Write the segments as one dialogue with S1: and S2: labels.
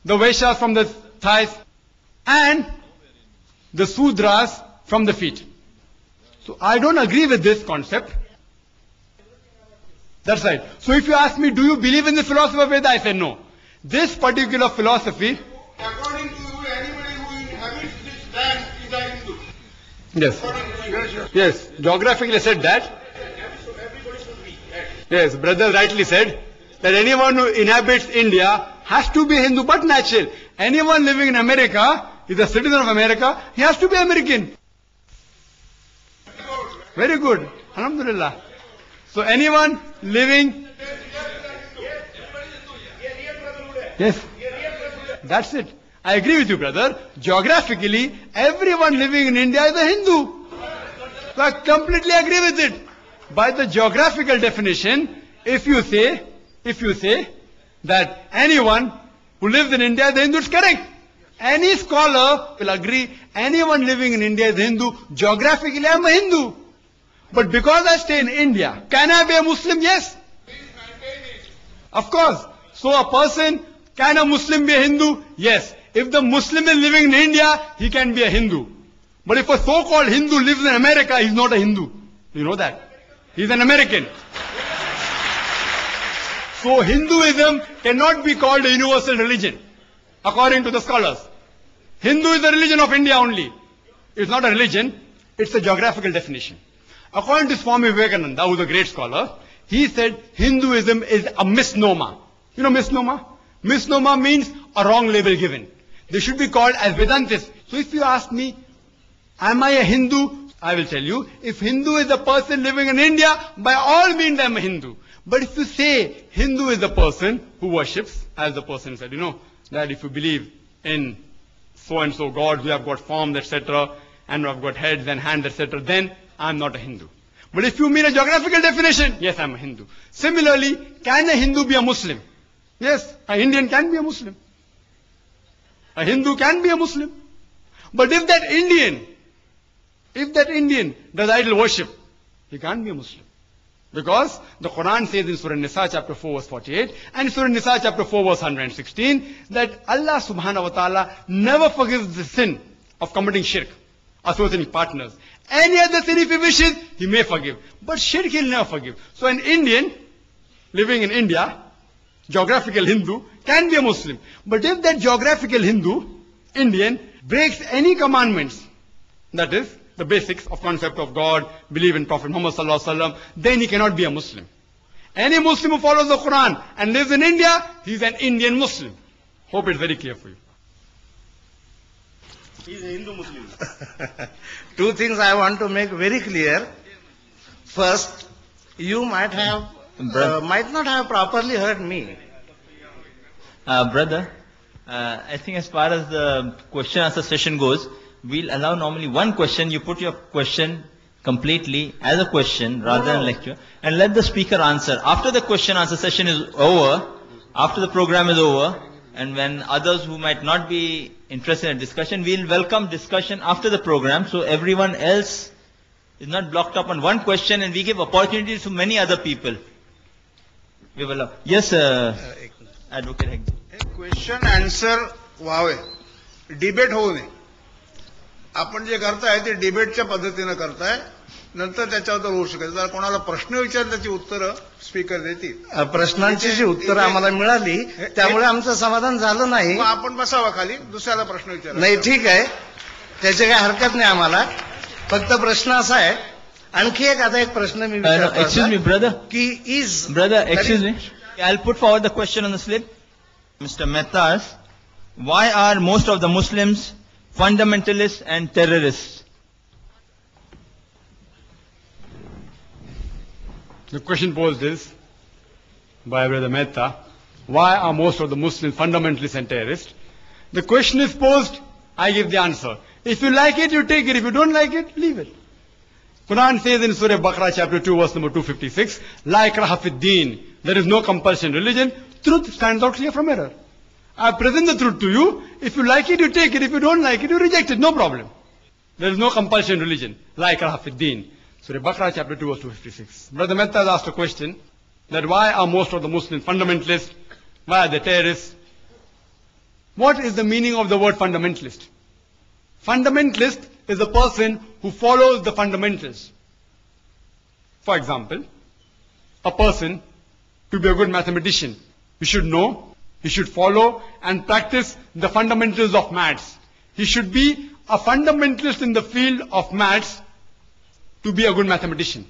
S1: the Vaishyas from the thighs, and the Sudras from the feet. So I don't agree with this concept. That's right. So if you ask me, do you believe in the philosophy of Veda? I say no. This particular philosophy.
S2: According to you, anybody who inhabits this land is a Hindu.
S1: Yes. Yes. Geographically said that.
S2: So everybody should be.
S1: Yes. Brother rightly said that anyone who inhabits India has to be Hindu, but natural. Anyone living in America is a citizen of America. He has to be American. Very good. Alhamdulillah. So anyone living. Yes. That's it. I agree with you, brother. Geographically, everyone living in India is a Hindu. So I completely agree with it. By the geographical definition, if you say that anyone who lives in India is a Hindu, it's correct. Any scholar will agree, anyone living in India is a Hindu. Geographically, I'm a Hindu. But because I stay in India, can I be a Muslim? Yes. Of course. So a person, can a Muslim be a Hindu? Yes. If the Muslim is living in India, he can be a Hindu. But if a so-called Hindu lives in America, he's not a Hindu. You know that? He's an American. So Hinduism cannot be called a universal religion, according to the scholars. Hindu is the religion of India only. It's not a religion, it's a geographical definition. According to Swami Vivekananda, who is a great scholar, he said Hinduism is a misnomer. You know misnomer? Misnomer means a wrong label given. They should be called as Vedantists. So if you ask me, am I a Hindu? I will tell you, if Hindu is a person living in India, by all means I am a Hindu. But if you say Hindu is a person who worships, as the person said, that if you believe in so-and-so gods who have got forms, etc., and who have got heads and hands, etc., then I am not a Hindu. But if you mean a geographical definition, yes, I am a Hindu. Similarly, can a Hindu be a Muslim? Yes, an Indian can be a Muslim. A Hindu can be a Muslim. But if that Indian does idol worship, he can't be a Muslim. Because the Quran says in Surah Nisa chapter 4 verse 48 and Surah Nisa chapter 4 verse 116 that Allah subhanahu wa ta'ala never forgives the sin of committing shirk, associating partners. Any other sin if he wishes, he may forgive. But shirk he'll never forgive. So an Indian living in India, geographical Hindu, can be a Muslim. But if that geographical Hindu, Indian, breaks any commandments, that is, the basics of concept of God, believe in Prophet Muhammad sallallahu alaihi wasallam, then he cannot be a Muslim. Any Muslim who follows the Quran and lives in India, he is an Indian Muslim. Hope it's very clear for you.
S2: He is a Hindu Muslim.
S3: Two things I want to make very clear. First, you might not have properly heard me.
S4: Brother, I think as far as the question answer session goes, we'll allow normally one question. You put your question completely as a question rather than lecture, and let the speaker answer. After the question answer session is over, after the program is over, and when others who might not be interested in discussion, we'll welcome discussion after the program, so everyone else is not blocked up on one question, and we give opportunities to many other people. We will allow. Yes, Advocate Hegde.
S2: Question answer व्हावे, debate होऊ नये. आपण जे करताय ते डिबेटच्या पद्धतीने करताय, नंतर त्याच्यावर होऊ शकेल. जर कोणाला प्रश्न विचारले त्याची उत्तरं स्पीकर देतील.
S3: प्रश्नांची जी उत्तरं आम्हाला मिळाली त्यामुळे आमचं समाधान झालं नाही.
S2: आपण बसावा खाली, दुसऱ्याला प्रश्न विचारा.
S3: नाही, ठीक आहे, त्याची काही हरकत नाही आम्हाला. फक्त प्रश्न असा आहे, आणखी आता एक प्रश्न मी विचारतो.
S4: Excuse me, brother.
S3: की
S4: Brother, excuse me. I'll put forward the question on the slip. Mr. Mehta asks, why are most of the Muslims fundamentalists and terrorists?
S1: The question posed is by Brother Mehta, why are most of the Muslims fundamentalists and terrorists? The question is posed, I give the answer. If you like it, you take it. If you don't like it, leave it. Quran says in Surah Baqarah chapter 2 verse number 256, La ikraha fid deen. There is no compulsion in religion. Truth stands out clear from error. I present the truth to you. If you like it, you take it. If you don't like it, you reject it. No problem. There is no compulsion in religion. La ikraha fid deen. Surah Baqarah chapter 2 verse 256. Brother Mehta has asked a question that why are most of the Muslims fundamentalists? Why are they terrorists? What is the meaning of the word fundamentalist? Fundamentalist is a person who follows the fundamentals. For example, a person, to be a good mathematician, he should know, he should follow and practice the fundamentals of maths. He should be a fundamentalist in the field of maths to be a good mathematician.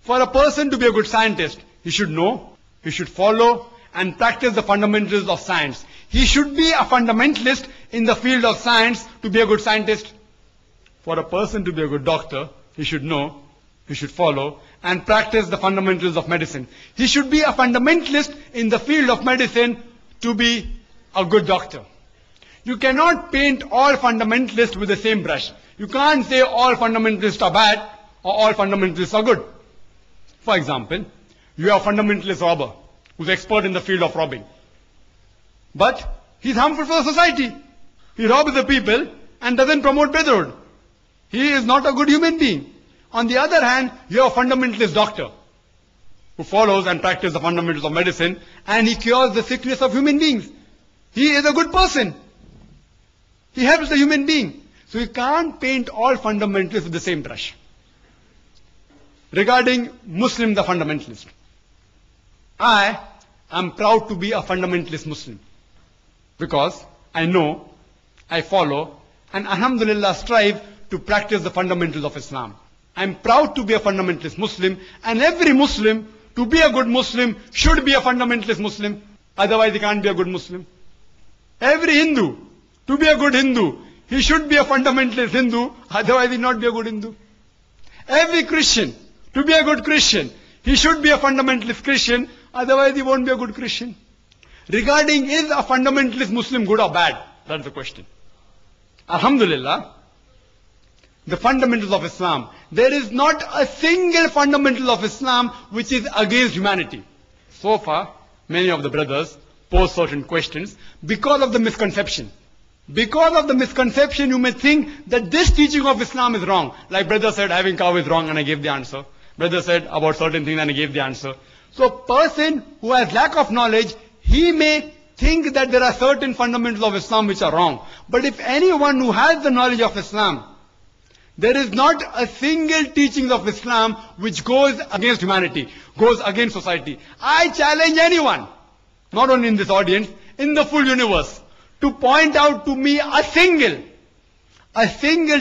S1: For a person to be a good scientist, he should know, he should follow and practice the fundamentals of science. He should be a fundamentalist in the field of science to be a good scientist. For a person to be a good doctor, he should know, he should follow and practice the fundamentals of medicine. He should be a fundamentalist in the field of medicine to be a good doctor. You cannot paint all fundamentalists with the same brush. You can't say all fundamentalists are bad or all fundamentalists are good. For example, you have a fundamentalist robber who's expert in the field of robbing. But he's harmful for the society. He robs the people and doesn't promote brotherhood. He is not a good human being. On the other hand, you have a fundamentalist doctor who follows and practices the fundamentals of medicine and he cures the sickness of human beings. He is a good person. He helps the human being. So you can't paint all fundamentalists with the same brush. Regarding Muslim, the fundamentalist, I am proud to be a fundamentalist Muslim because I know, I follow, and alhamdulillah strive to practice the fundamentals of Islam. I am proud to be a fundamentalist Muslim, and every Muslim, to be a good Muslim, should be a fundamentalist Muslim. Otherwise he can't be a good Muslim. Every Hindu, to be a good Hindu, he should be a fundamentalist Hindu, otherwise he not be a good Hindu. Every Christian, to be a good Christian, he should be a fundamentalist Christian, otherwise he won't be a good Christian. Regarding is a fundamentalist Muslim good or bad? That's the question. Alhamdulillah, the fundamentals of Islam, there is not a single fundamental of Islam which is against humanity. So far, many of the brothers pose certain questions because of the misconception. Because of the misconception, you may think that this teaching of Islam is wrong. Like brother said, having cow is wrong and I gave the answer. Brother said about certain things and I gave the answer. So a person who has lack of knowledge, he may think that there are certain fundamentals of Islam which are wrong. But if anyone who has the knowledge of Islam, there is not a single teaching of Islam which goes against humanity, goes against society. I challenge anyone, not only in this audience, in the full universe, to point out to me a single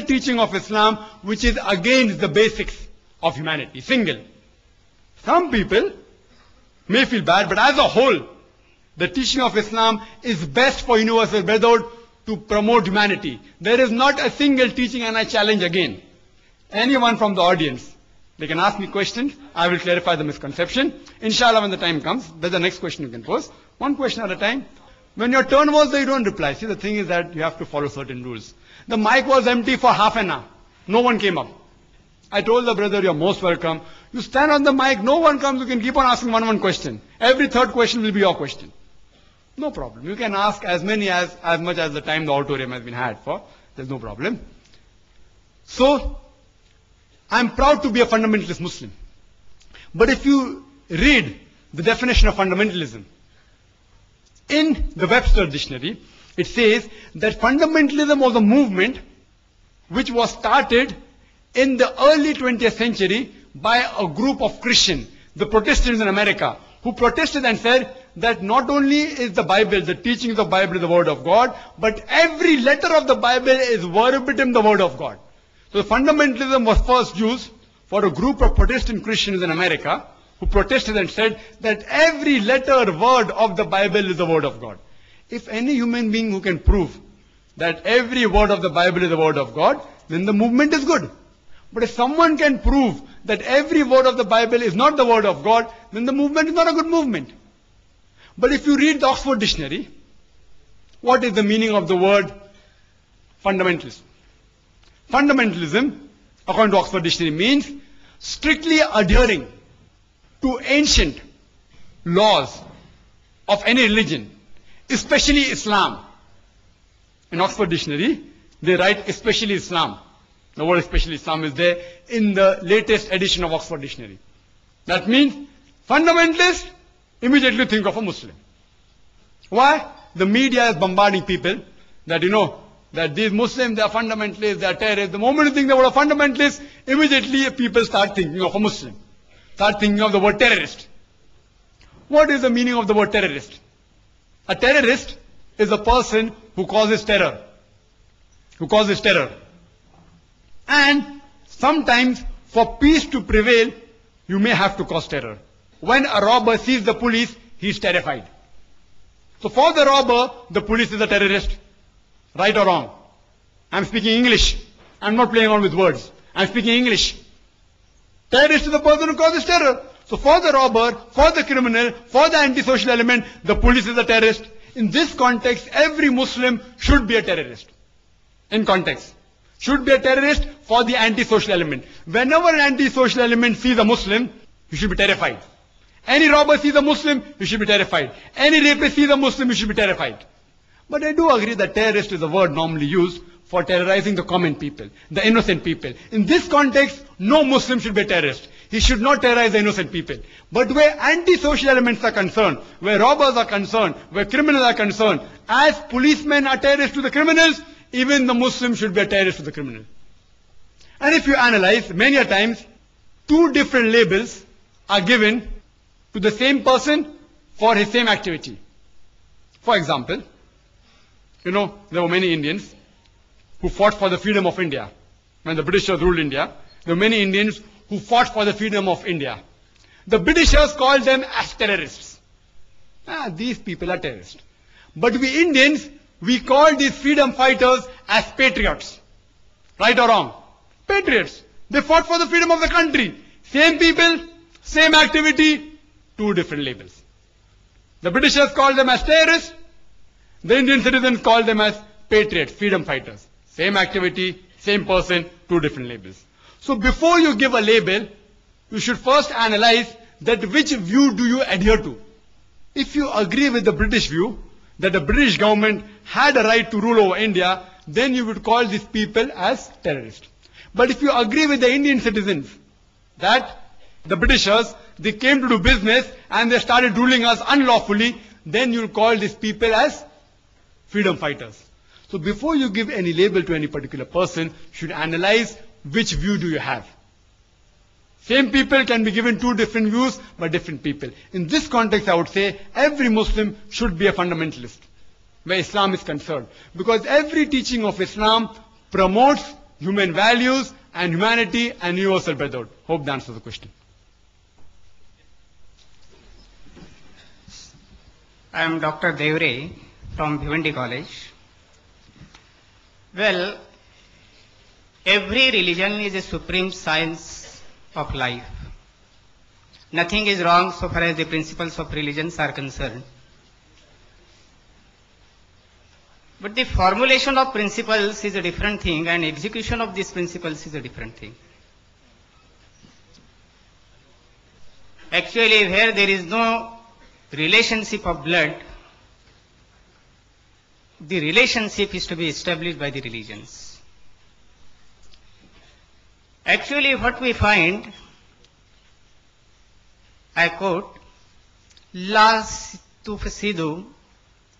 S1: teaching of Islam which is against the basics of humanity. Single. Some people may feel bad, but as a whole, the teaching of Islam is best for universal brotherhood to promote humanity. There is not a single teaching, and I challenge again anyone from the audience. They can ask me questions. I will clarify the misconception. Inshallah, when the time comes, that's the next question you can pose. One question at a time. When your turn was there, you don't reply. See, the thing is that you have to follow certain rules. The mic was empty for half an hour. No one came up. I told the brother, you're most welcome. You stand on the mic, no one comes, you can keep on asking one question. Every third question will be your question. No problem. You can ask as much as the time the auditorium has been had for. There's no problem. So, I'm proud to be a fundamentalist Muslim. But if you read the definition of fundamentalism, in the Webster dictionary, it says that fundamentalism was a movement which was started in the early 20th century by a group of Christians, the Protestants in America, who protested and said that not only is the Bible, the teachings of the Bible is the Word of God, but every letter of the Bible is verbatim the Word of God. So fundamentalism was first used for a group of Protestant Christians in America who protested and said that every letter, word of the Bible is the Word of God. If any human being who can prove that every word of the Bible is the Word of God, then the movement is good. But if someone can prove that every word of the Bible is not the Word of God, then the movement is not a good movement. But if you read the Oxford Dictionary, what is the meaning of the word fundamentalism? Fundamentalism, according to Oxford Dictionary, means strictly adhering to ancient laws of any religion, especially Islam. In Oxford Dictionary, they write especially Islam. The word especially Islam is there in the latest edition of Oxford Dictionary. That means fundamentalist, immediately think of a Muslim. Why? the media is bombarding people that, that these Muslims, they are fundamentalists, they are terrorists. The moment you think the word fundamentalist, immediately people start thinking of a Muslim. Start thinking of the word terrorist. What is the meaning of the word terrorist? A terrorist is a person who causes terror. Who causes terror. And sometimes for peace to prevail, you may have to cause terror. When a robber sees the police, he is terrified. So for the robber, the police is a terrorist. Right or wrong? I'm speaking English. I'm not playing around with words. I'm speaking English. Terrorist is the person who causes terror. So for the robber, for the criminal, for the antisocial element, the police is a terrorist. In this context, every Muslim should be a terrorist. In context. Should be a terrorist for the antisocial element. Whenever an antisocial element sees a Muslim, he should be terrified. Any robber sees a Muslim, he should be terrified. Any rapist sees a Muslim, he should be terrified. But I do agree that terrorist is a word normally used for terrorizing the common people, the innocent people. In this context, no Muslim should be a terrorist. He should not terrorize the innocent people. But where antisocial elements are concerned, where robbers are concerned, where criminals are concerned, as policemen are terrorists to the criminals, even the Muslim should be a terrorist to the criminal. And if you analyze, many a times, two different labels are given to the same person for his same activity. For example, there were many Indians who fought for the freedom of India. When the Britishers ruled India, there were many Indians who fought for the freedom of India. The Britishers called them as terrorists. These people are terrorists. But we Indians, we call these freedom fighters as patriots. Right or wrong? Patriots. They fought for the freedom of the country. Same people, same activity, two different labels. The Britishers called them as terrorists. The Indian citizens called them as patriots, freedom fighters. Same activity, same person, two different labels. So before you give a label, you should first analyze that which view do you adhere to. If you agree with the British view, that the British government had a right to rule over India, then you would call these people as terrorists. But if you agree with the Indian citizens, that the Britishers, they came to do business and they started ruling us unlawfully, then you call these people as freedom fighters. So before you give any label to any particular person, you should analyze which view do you have. Same people can be given two different views by different people. In this context, I would say every Muslim should be a fundamentalist where Islam is concerned. Because every teaching of Islam promotes human values and humanity and universal brotherhood. Hope that answers the question.
S5: I am Dr. Devre from Bhiwandi College. Well, every religion is a supreme science of life. Nothing is wrong so far as the principles of religions are concerned. But the formulation of principles is a different thing and execution of these principles is a different thing. Actually, where there is no relationship of blood, the relationship is to be established by the religions. Actually, what we find, I quote, La tufsidu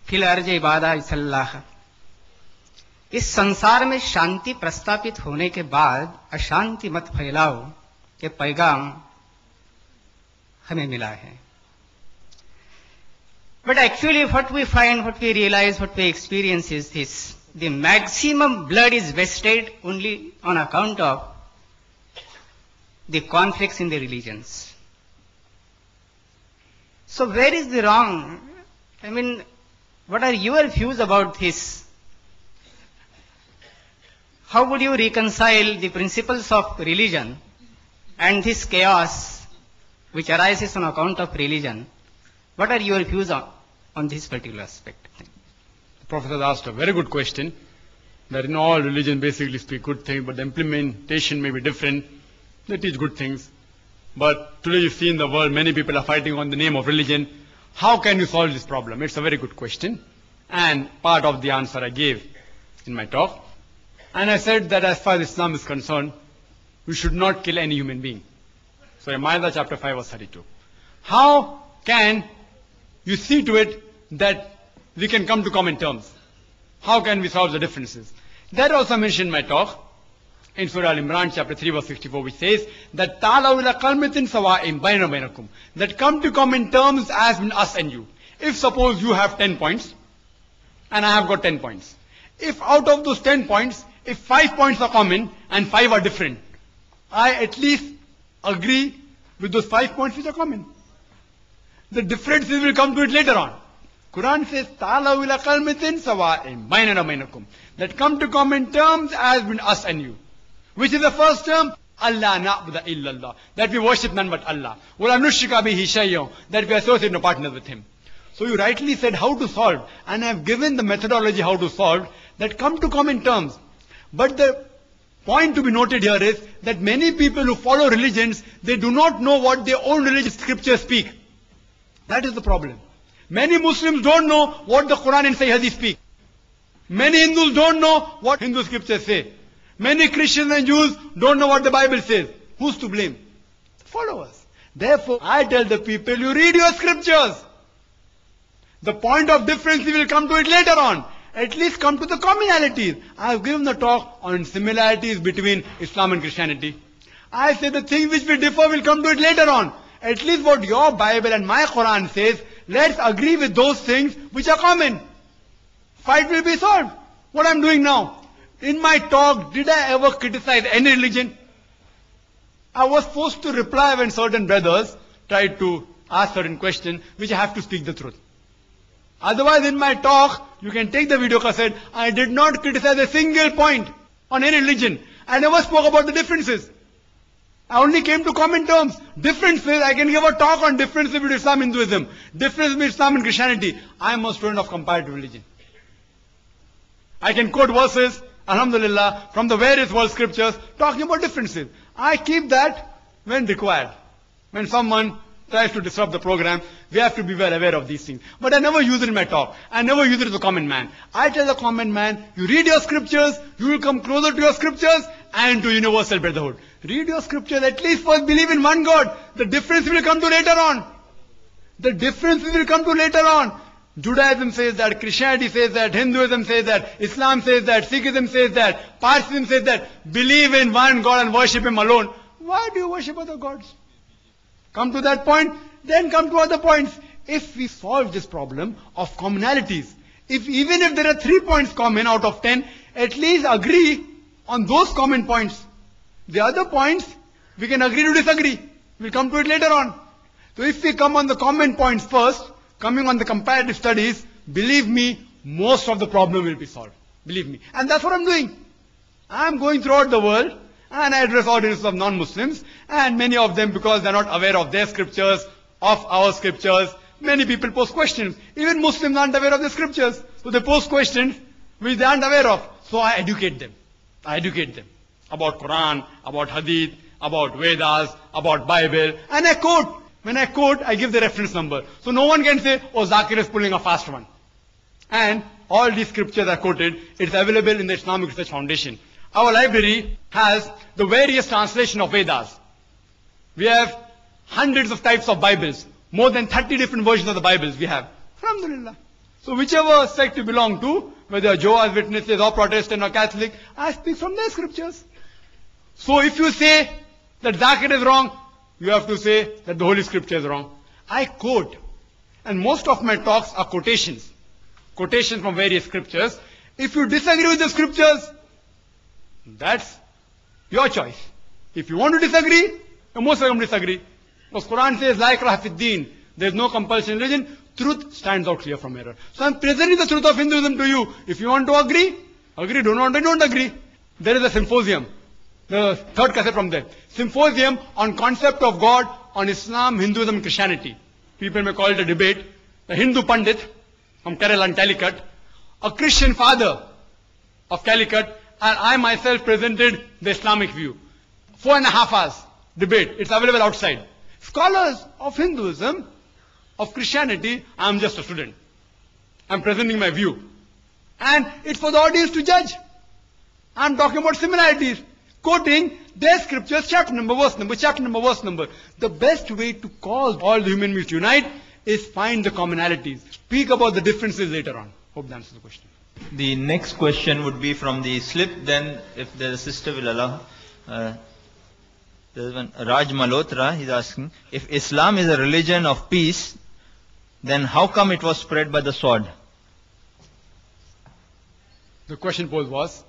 S5: fil arj ibada isallah. इस संसार में शांति प्रस्तापित होने के बाद अशांति मत फैलाओ ये पैगाम हमें मिला है. But actually what we find, what we realize, what we experience is this. The maximum blood is wasted only on account of the conflicts in the religions. So where is the wrong? I mean, what are your views about this? How would you reconcile the principles of religion and this chaos which arises on account of religion? What are your views on this particular aspect?
S1: The Professor asked a very good question, that in all religions basically speak good things, but the implementation may be different. They teach good things. But today you see in the world many people are fighting on the name of religion. How can you solve this problem? It's a very good question. And part of the answer I gave in my talk. And I said that as far as Islam is concerned, we should not kill any human being. So in Maida chapter 5 verse 32. How can you see to it that we can come to common terms. How can we solve the differences? That also mentioned in my talk in Surah Al-Imran chapter 3 verse 64, which says that ta'alaw ila kalmatin sawa'in bayna bainakum, that come to common terms as in us and you. If suppose you have 10 points and I have got 10 points. If out of those 10 points, if 5 points are common and 5 are different, I at least agree with those 5 points which are common. The differences will come to it later on. Quran says, ta'alaw ila kalmatin sawa'in bayna bainakum, that come to common terms as in us and you. Which is the first term? Allah na'budu illallah, that we worship none but Allah. Wala nushrika bihi shay'an, that we associate no partners with Him. So you rightly said how to solve, and I have given the methodology how to solve, that come to common terms. But the point to be noted here is that many people who follow religions, they do not know what their own religious scriptures speak. That is the problem. Many Muslims don't know what the Quran and Sahih Hadith speak. Many Hindus don't know what Hindu scriptures say. Many Christians and Jews don't know what the Bible says. Who's to blame? The followers. Therefore, I tell the people, you read your scriptures. The point of difference, we will come to it later on. At least come to the commonalities. I have given the talk on similarities between Islam and Christianity. I say the things which we differ, will come to it later on. At least what your Bible and my Quran says, let's agree with those things which are common. Fight will be solved. What I'm doing now. In my talk, did I ever criticize any religion? I was forced to reply when certain brothers tried to ask certain questions, which I have to speak the truth. Otherwise, in my talk, you can take the video cassette, I did not criticize a single point on any religion. I never spoke about the differences. I only came to common terms. Differences, I can give a talk on differences between Islam and Hinduism. Differences between Islam and Christianity. I am a student of comparative religion. I can quote verses, alhamdulillah, from the various world scriptures, talking about differences. I keep that when required. When someone tries to disrupt the program, we have to be well aware of these things. But I never use it in my talk. I never use it as a common man. I tell the common man, you read your scriptures, you will come closer to your scriptures and to universal brotherhood. Read your scriptures, at least first believe in one God. The difference will come to later on. The differences will come to later on. Judaism says that, Christianity says that, Hinduism says that, Islam says that, Sikhism says that, Parsiism says that. Believe in one God and worship Him alone. Why do you worship other gods? Come to that point, then come to other points. If we solve this problem of commonalities, even if there are 3 points common out of 10, at least agree on those common points. The other points, we can agree to disagree. We'll come to it later on. So if we come on the common points first, coming on the comparative studies, believe me, most of the problem will be solved. Believe me. And that's what I'm doing. I'm going throughout the world and I address audiences of non-Muslims, and many of them, because they're not aware of their scriptures, of our scriptures, many people pose questions. Even Muslims aren't aware of the scriptures. So they pose questions which they aren't aware of. So I educate them. I educate them about Quran, about Hadith, about Vedas, about Bible, and I quote. When I quote, I give the reference number. So no one can say, oh, Zakir is pulling a fast one. And all these scriptures are quoted. It's available in the Islamic Research Foundation. Our library has the various translation of Vedas. We have hundreds of types of Bibles. More than 30 different versions of the Bibles we have. Alhamdulillah. So whichever sect you belong to, whether Jehovah's Witnesses or Protestant or Catholic, I speak from their scriptures. So if you say that Zakir is wrong, you have to say that the Holy Scripture is wrong. I quote. And most of my talks are quotations. Quotations from various scriptures. If you disagree with the scriptures, that's your choice. If you want to disagree, most of them disagree. Because Quran says, La ikraha fid deen. There is no compulsion in religion. Truth stands out clear from error. So I'm presenting the truth of Hinduism to you. If you want to agree, agree. Don't agree. There is a symposium. The third cassette from there. Symposium on concept of God on Islam, Hinduism, and Christianity. People may call it a debate. The Hindu Pandit from Kerala and Calicut, a Christian father of Calicut, and I myself presented the Islamic view. 4.5 hours debate. It's available outside. Scholars of Hinduism, of Christianity, I'm just a student. I'm presenting my view. And it's for the audience to judge. I'm talking about similarities. Quoting their scriptures, chapter number, verse number, chapter number, verse number. The best way to cause all the human beings to unite is find the commonalities. Speak about the differences later on. Hope that answers the question.
S4: The next question would be from the slip, then if the sister will allow. There's one, Raj Malhotra, he's asking, if Islam is a religion of peace, then how come it was spread by the sword?
S1: The question posed was,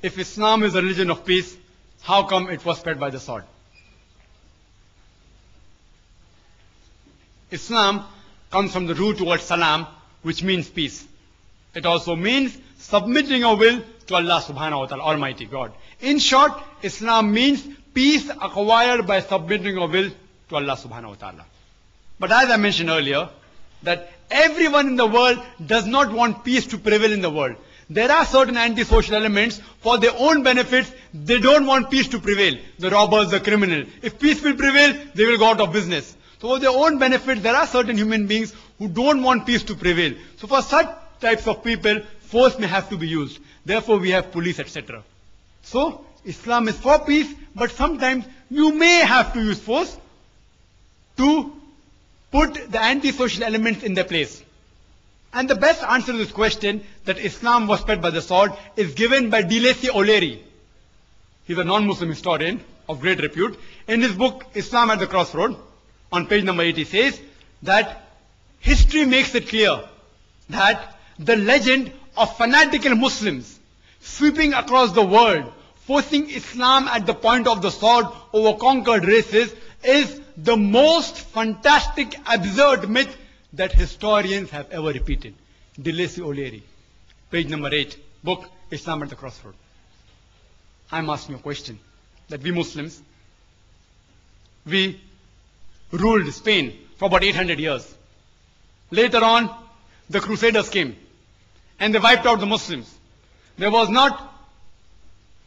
S1: if Islam is a religion of peace, how come it was spread by the sword? Islam comes from the root word salam, which means peace. It also means submitting your will to Allah subhanahu wa ta'ala, Almighty God. In short, Islam means peace acquired by submitting your will to Allah subhanahu wa ta'ala. But as I mentioned earlier, that everyone in the world does not want peace to prevail in the world. There are certain antisocial elements for their own benefits. They don't want peace to prevail. The robbers, the criminal. If peace will prevail, they will go out of business. So for their own benefits, there are certain human beings who don't want peace to prevail. So for such types of people, force may have to be used. Therefore, we have police, etc. So Islam is for peace, but sometimes you may have to use force to put the antisocial elements in their place. And the best answer to this question, that Islam was spread by the sword, is given by De Lacy O'Leary. He's a non-Muslim historian of great repute. In his book, Islam at the Crossroad, on page number 80, says that history makes it clear that the legend of fanatical Muslims sweeping across the world, forcing Islam at the point of the sword over conquered races, is the most fantastic, absurd myth that historians have ever repeated. De Lacy O'Leary, page number 8, book Islam at the Crossroad. I'm asking you a question, that we Muslims, we ruled Spain for about 800 years. Later on, the Crusaders came and they wiped out the Muslims. There was not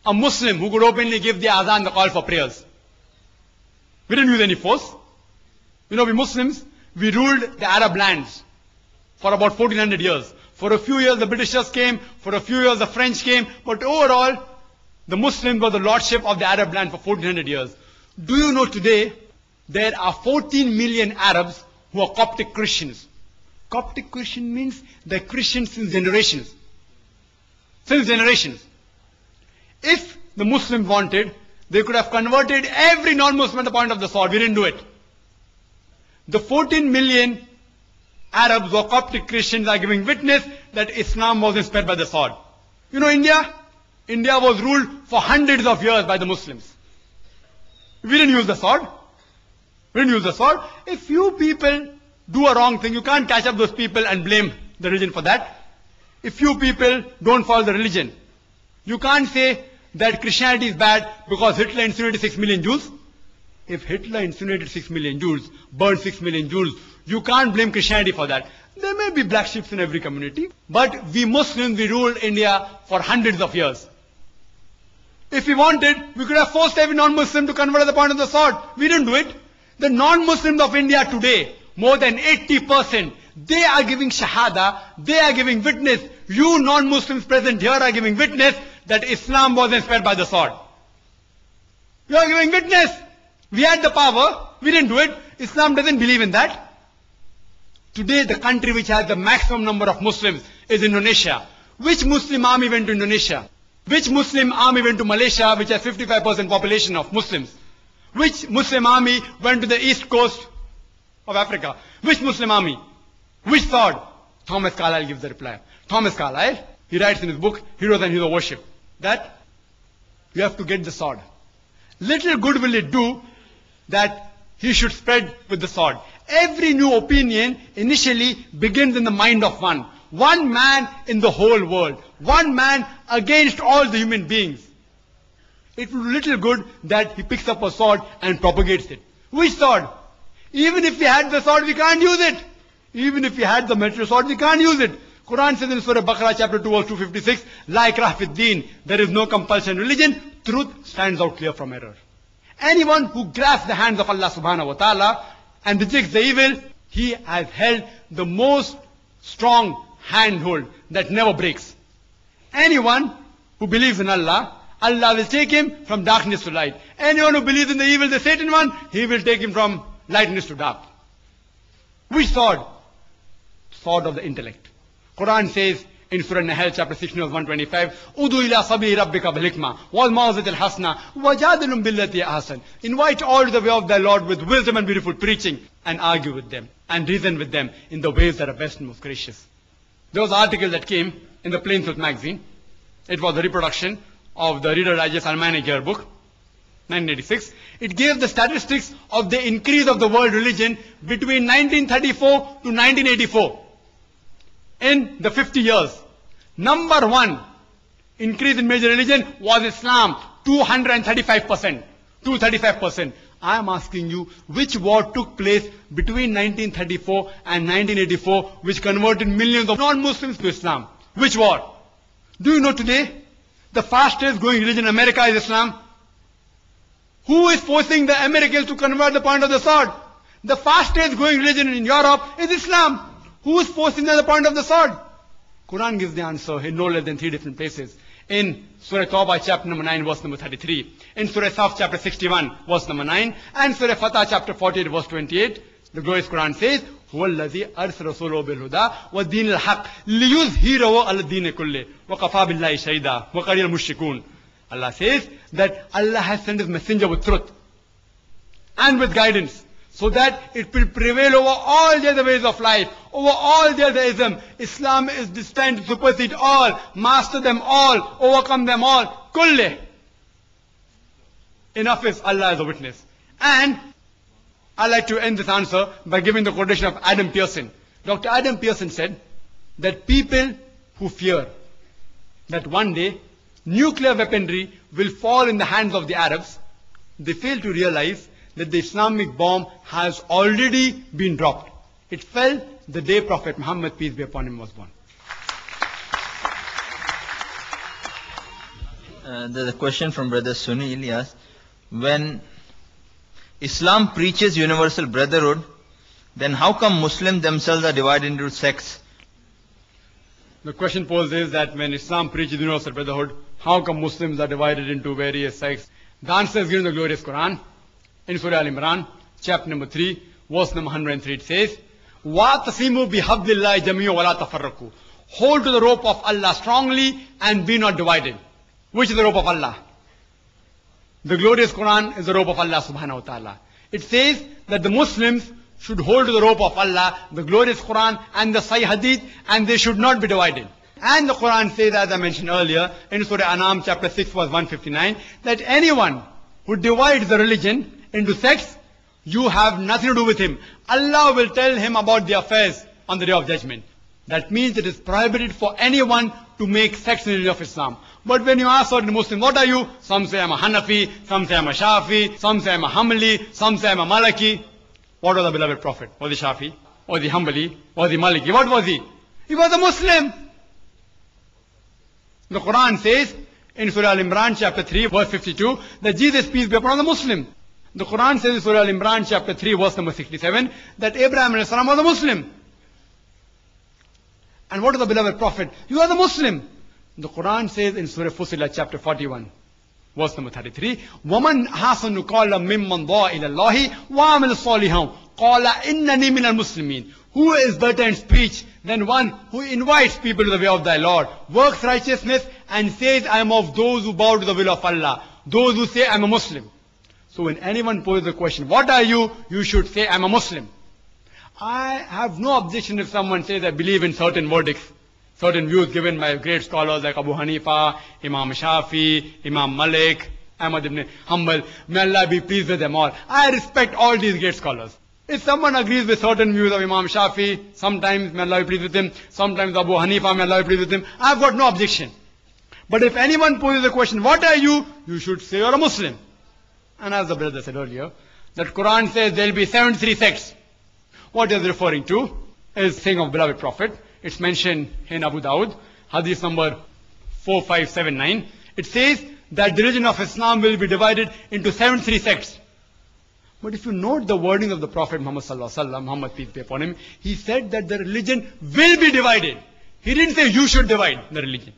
S1: a Muslim who could openly give the azan, the call for prayers. We didn't use any force. You know, we Muslims, we ruled the Arab lands for about 1400 years. For a few years the Britishers came, for a few years the French came, but overall the Muslims were the lordship of the Arab land for 1400 years. Do you know today there are 14 million Arabs who are Coptic Christians? Coptic Christian means they're Christians since generations. Since generations. If the Muslims wanted, they could have converted every non-Muslim at the point of the sword. We didn't do it. The 14 million Arabs or Coptic Christians are giving witness that Islam wasn't spread by the sword. You know India? India was ruled for hundreds of years by the Muslims. We didn't use the sword. We didn't use the sword. If you people do a wrong thing, you can't catch up those people and blame the religion for that. If you people don't follow the religion, you can't say that Christianity is bad because Hitler incinerated 6 million Jews. If Hitler incinerated 6 million Jews, burned 6 million Jews, you can't blame Christianity for that. There may be black sheep in every community, but we Muslims, we ruled India for hundreds of years. If we wanted, we could have forced every non-Muslim to convert at the point of the sword. We didn't do it. The non-Muslims of India today, more than 80%, they are giving shahada, they are giving witness. You non-Muslims present here are giving witness that Islam wasn't spread by the sword. You are giving witness. We had the power, we didn't do it. Islam doesn't believe in that. Today the country which has the maximum number of Muslims is Indonesia. Which Muslim army went to Indonesia? Which Muslim army went to Malaysia, which has 55% population of Muslims? Which Muslim army went to the east coast of Africa? Which Muslim army? Which sword? Thomas Carlyle gives the reply. Thomas Carlyle, he writes in his book, Heroes and Hero Worship, that you have to get the sword. Little good will it do that he should spread with the sword. Every new opinion initially begins in the mind of one. One man in the whole world. One man against all the human beings. It will do little good that he picks up a sword and propagates it. Which sword? Even if we had the sword, we can't use it. Even if we had the metal sword, we can't use it. Quran says in Surah Baqarah chapter 2 verse 256, La ikrah fid deen, there is no compulsion in religion. Truth stands out clear from error. Anyone who grasps the hands of Allah subhanahu wa ta'ala and rejects the evil, he has held the most strong handhold that never breaks. Anyone who believes in Allah, Allah will take him from darkness to light. Anyone who believes in the evil, the Satan one, he will take him from lightness to dark. Which sword? Sword of the intellect. Quran says in Surah Nahl chapter 16 verse 125, Udu ila sabili rabbika bil hikmah wal mawzatil hasana wajadilhum billati ahsan. Invite all to the way of thy Lord with wisdom and beautiful preaching, and argue with them and reason with them in the ways that are best and most gracious. There was an article that came in the Plain Truth magazine. It was a reproduction of the Reader Digest Almanac Yearbook, 1986. It gave the statistics of the increase of the world religion between 1934 to 1984. In the 50 years, number one increase in major religion was Islam, 235%. 235%. I am asking you, which war took place between 1934 and 1984, which converted millions of non-Muslims to Islam? Which war? Do you know today, the fastest growing religion in America is Islam? Who is forcing the Americans to convert the point of the sword? The fastest growing religion in Europe is Islam. Who is forcing them the point of the sword? Quran gives the answer in no less than 3 different places. In Surah Tawbah chapter number 9 verse number 33. In Surah Saf chapter 61 verse number 9. And Surah Fatah chapter 48 verse 28. The glorious Quran says, هُوَ الَّذِي أَرْسَلَ رَسُولَهُ بِالْهُدَى وَالدِّينِ الْحَقِّ لِيُظْهِرَهُ عَلَى الدِّينِ كُلِّهِ وَكَفَى بِاللَّهِ شَهِيدًا وَقَلِيلٌ الْمُشْرِكُونَ. Allah says that Allah has sent His messenger with truth and with guidance, so that it will prevail over all the other ways of life, over all the other ism. Islam is destined to supersede all, master them all, overcome them all. Kulli. Enough is Allah as a witness. And I like to end this answer by giving the quotation of Adam Pearson. Dr. Adam Pearson said that people who fear that one day nuclear weaponry will fall in the hands of the Arabs, they fail to realize that the Islamic bomb has already been dropped. It fell the day Prophet Muhammad, peace be upon him, was born.
S4: There's a question from Brother Sunni Ilyas. When Islam preaches universal brotherhood, then how come Muslims themselves are divided into sects?
S1: The question posed is that when Islam preaches universal brotherhood, how come Muslims are divided into various sects? The answer is given in the glorious Quran. In Surah Al-Imran, chapter number 3, verse number 103, it says, وَاتَصِمُوا بِحَبْلِ اللَّهِ جَمِيعًا وَلَا تَفَرَّقُوا. Hold to the rope of Allah strongly and be not divided. Which is the rope of Allah? The glorious Quran is the rope of Allah subhanahu wa ta'ala. It says that the Muslims should hold to the rope of Allah, the glorious Quran and the Sahih Hadith, and they should not be divided. And the Quran says, as I mentioned earlier, in Surah An'am chapter 6 verse 159, that anyone who divides the religion into sects, you have nothing to do with him. Allah will tell him about the affairs on the day of judgment. That means it is prohibited for anyone to make sects in the religion of Islam. But when you ask certain Muslims, what are you? Some say I'm a Hanafi, some say I'm a Shafi, some say I'm a Hanbali, some say I'm a Maliki. What was the beloved Prophet? Was he Shafi? Was he Hanbali? Was he Maliki? What was he? He was a Muslim. The Quran says in Surah Al-Imran chapter 3 verse 52 that Jesus, peace be upon him, was a Muslim. The Quran says in Surah Al-Imran chapter 3 verse number 67 that Abraham was a Muslim. And what is the beloved Prophet? You are the Muslim. The Quran says in Surah Fussilat chapter 41 verse number 33, وَمَنْ حَسَنُ قَالَ مِمَّنْ ضَاءَ إِلَى اللَّهِ وَعَمِلَ صَالِحًا قَالَ إِنَّنِي مِنَ الْمُسْلِمِينَ. Who is better in speech than one who invites people to the way of thy Lord, works righteousness and says, I am of those who bow to the will of Allah, those who say I am a Muslim. So when anyone poses the question, what are you? You should say, I am a Muslim. I have no objection if someone says, I believe in certain verdicts, certain views given by great scholars like Abu Hanifa, Imam Shafi, Imam Malik, Ahmad ibn Hanbal. May Allah be pleased with them all. I respect all these great scholars. If someone agrees with certain views of Imam Shafi, sometimes may Allah be pleased with him, sometimes Abu Hanifa, may Allah be pleased with him, I've got no objection. But if anyone poses the question, what are you? You should say you're a Muslim. And as the brother said earlier, that Quran says there will be 73 sects. What is referring to is saying of beloved Prophet. It's mentioned in Abu Dawud, hadith number 4579. It says that the religion of Islam will be divided into 73 sects. But if you note the wording of the Prophet Muhammad sallallahu alaihi wasallam, Muhammad peace be upon him, he said that the religion will be divided. He didn't say you should divide the religion.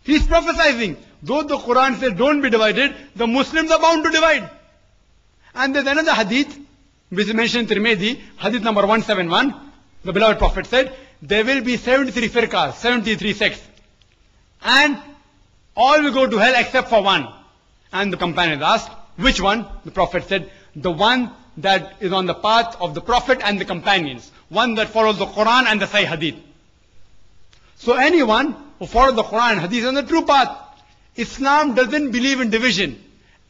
S1: He's prophesizing. Though the Quran says don't be divided, the Muslims are bound to divide. And there's another hadith which is mentioned in Tirmidhi, hadith number 171, the beloved Prophet said, there will be 73 firqas, 73 sects, and all will go to hell except for one. And the companions asked, which one? The Prophet said, the one that is on the path of the Prophet and the companions, one that follows the Quran and the Sahih Hadith. So anyone who follows the Quran and Hadith is on the true path. Islam doesn't believe in division.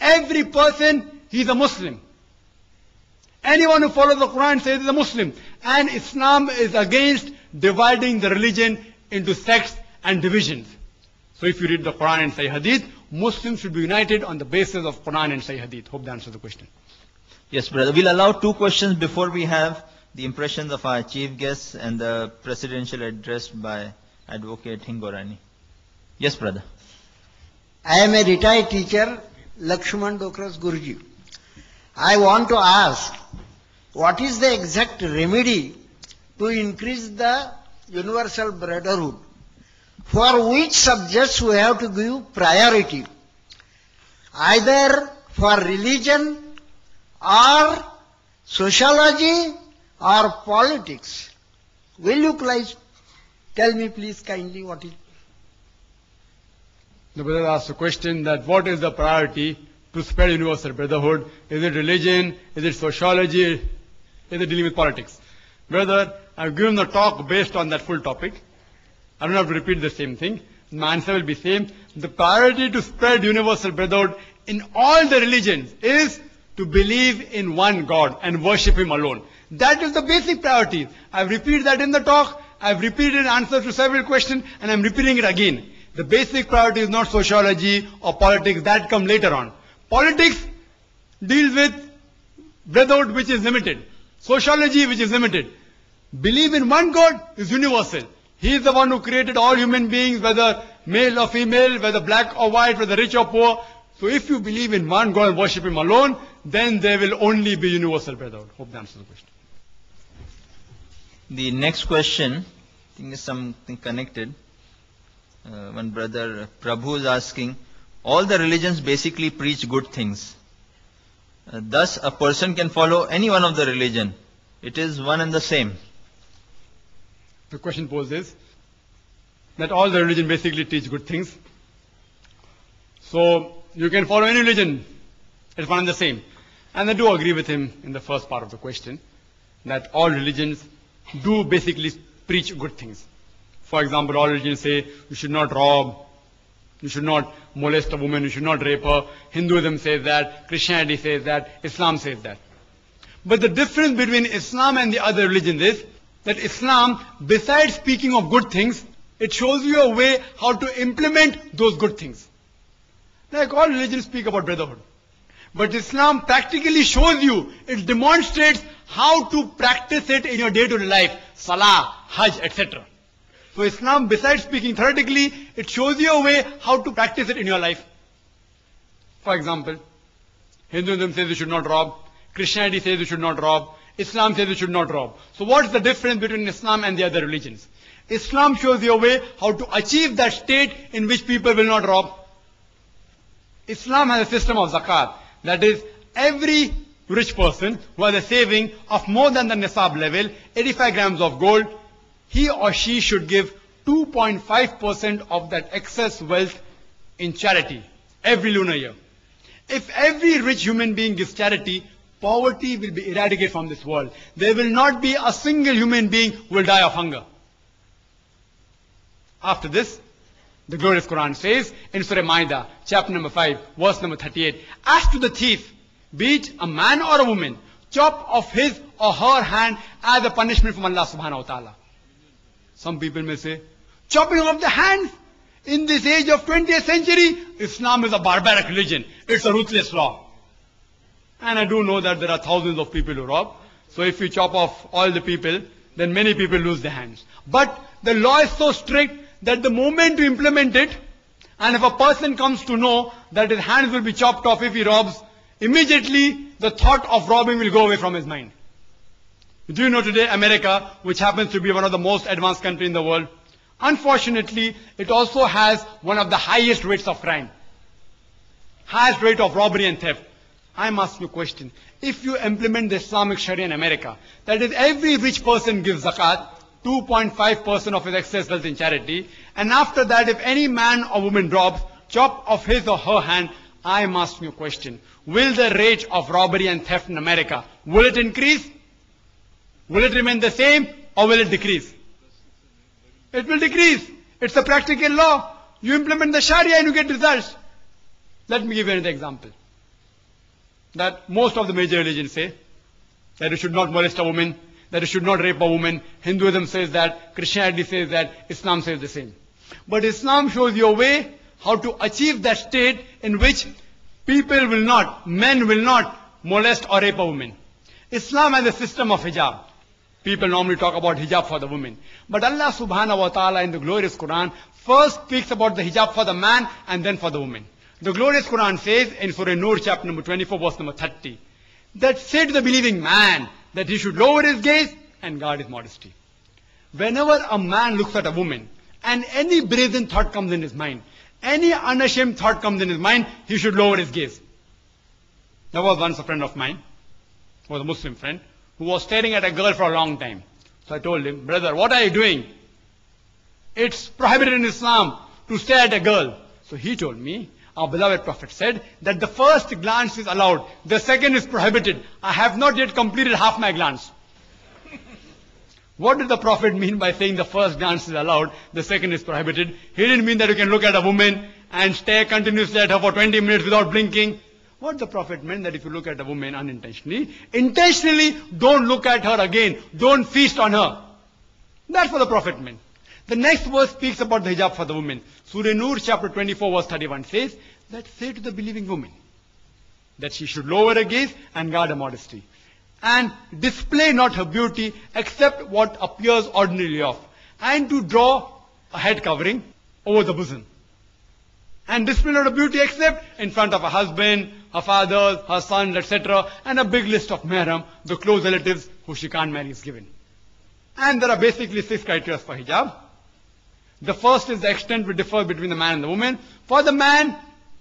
S1: Every person, he is a Muslim. Anyone who follows the Quran says he is a Muslim. And Islam is against dividing the religion into sects and divisions. So if you read the Quran and Sahih Hadith, Muslims should be united on the basis of Quran and Sahih Hadith. Hope that answers the question.
S4: Yes, brother. We'll allow 2 questions before we have the impressions of our chief guests and the presidential address by Advocate Hingorani. Yes, brother.
S6: I am a retired teacher, Lakshman Dokras Guruji. I want to ask, what is the exact remedy to increase the universal brotherhood? For which subjects we have to give priority? Either for religion or sociology or politics. Will you please tell me please kindly what is?
S1: The brother asked a question that what is the priority to spread universal brotherhood? Is it religion? Is it sociology? Is it dealing with politics? Brother, I've given a talk based on that full topic. I don't have to repeat the same thing. My answer will be same. The priority to spread universal brotherhood in all the religions is to believe in one God and worship Him alone. That is the basic priority. I've repeated that in the talk. I've repeated answers to several questions, and I'm repeating it again. The basic priority is not sociology or politics. That come later on. Politics deals with brotherhood which is limited. Sociology which is limited. Believe in one God is universal. He is the one who created all human beings, whether male or female, whether black or white, whether rich or poor. So if you believe in one God and worship Him alone, then there will only be universal brotherhood. Hope that answers the question.
S4: The next question, I think is something connected. One brother Prabhu is asking, all the religions basically preach good things. Thus a person can follow any one of the religion. It is one and the same.
S1: The question posed is that all the religion basically teach good things. So you can follow any religion. It's one and the same. And I do agree with him in the first part of the question that all religions do basically preach good things. For example, all religions say you should not rob, you should not molest a woman, you should not rape her. Hinduism says that, Christianity says that, Islam says that. But the difference between Islam and the other religions is that Islam, besides speaking of good things, it shows you a way how to implement those good things. Like all religions speak about brotherhood. But Islam practically shows you, it demonstrates how to practice it in your day-to-day life. Salah, Hajj, etc. So Islam, besides speaking theoretically, it shows you a way how to practice it in your life. For example, Hinduism says you should not rob. Christianity says you should not rob. Islam says you should not rob. So what's the difference between Islam and the other religions? Islam shows you a way how to achieve that state in which people will not rob. Islam has a system of zakat. That is, every rich person who has a saving of more than the nisab level, 85 grams of gold, he or she should give 2.5% of that excess wealth in charity every lunar year. If every rich human being gives charity, poverty will be eradicated from this world. There will not be a single human being who will die of hunger. After this, the glorious Quran says in Surah Maida, chapter number 5, verse number 38, as to the thief, be it a man or a woman, chop off his or her hand as a punishment from Allah subhanahu wa ta'ala. Some people may say, chopping off the hands in this age of 20th century, Islam is a barbaric religion. It's a ruthless law. And I do know that there are thousands of people who rob. So if you chop off all the people, then many people lose their hands. But the law is so strict that the moment you implement it, and if a person comes to know that his hands will be chopped off if he robs, immediately the thought of robbing will go away from his mind. Do you know today America, which happens to be one of the most advanced countries in the world, unfortunately, it also has one of the highest rates of crime. Highest rate of robbery and theft. I'm asking you a question. If you implement the Islamic Sharia in America, that is every rich person gives zakat, 2.5% of his excess wealth in charity, and after that if any man or woman robs, chop off his or her hand, I'm asking you a question. Will the rate of robbery and theft in America, will it increase? Will it remain the same or will it decrease? It will decrease. It's a practical law. You implement the Sharia and you get results. Let me give you another example. That most of the major religions say that you should not molest a woman, that you should not rape a woman. Hinduism says that, Christianity says that, Islam says the same. But Islam shows you a way how to achieve that state in which people will not, men will not molest or rape a woman. Islam has a system of hijab. People normally talk about hijab for the women. But Allah subhanahu wa ta'ala in the glorious Quran first speaks about the hijab for the man and then for the woman. The glorious Quran says in Surah Nur chapter number 24 verse number 30 that say to the believing man that he should lower his gaze and guard his modesty. Whenever a man looks at a woman and any brazen thought comes in his mind, any unashamed thought comes in his mind, he should lower his gaze. There was once a friend of mine, who was a Muslim friend, who was staring at a girl for a long time. So I told him, brother, what are you doing? It's prohibited in Islam to stare at a girl. So he told me, our beloved Prophet said that the first glance is allowed, the second is prohibited. I have not yet completed half my glance. What did the Prophet mean by saying the first glance is allowed, the second is prohibited? He didn't mean that you can look at a woman and stare continuously at her for 20 minutes without blinking. What the Prophet meant that if you look at a woman unintentionally, intentionally don't look at her again. Don't feast on her. That's what the Prophet meant. The next verse speaks about the hijab for the woman. Surah Nur chapter 24 verse 31 says that say to the believing woman that she should lower her gaze and guard her modesty. And display not her beauty except what appears ordinarily of. And to draw a head covering over the bosom. And display not her beauty except in front of her husband, her father, her sons, etc. And a big list of mahram, the close relatives who she can't marry is given. And there are basically 6 criteria for hijab. The first is the extent which differs between the man and the woman. For the man,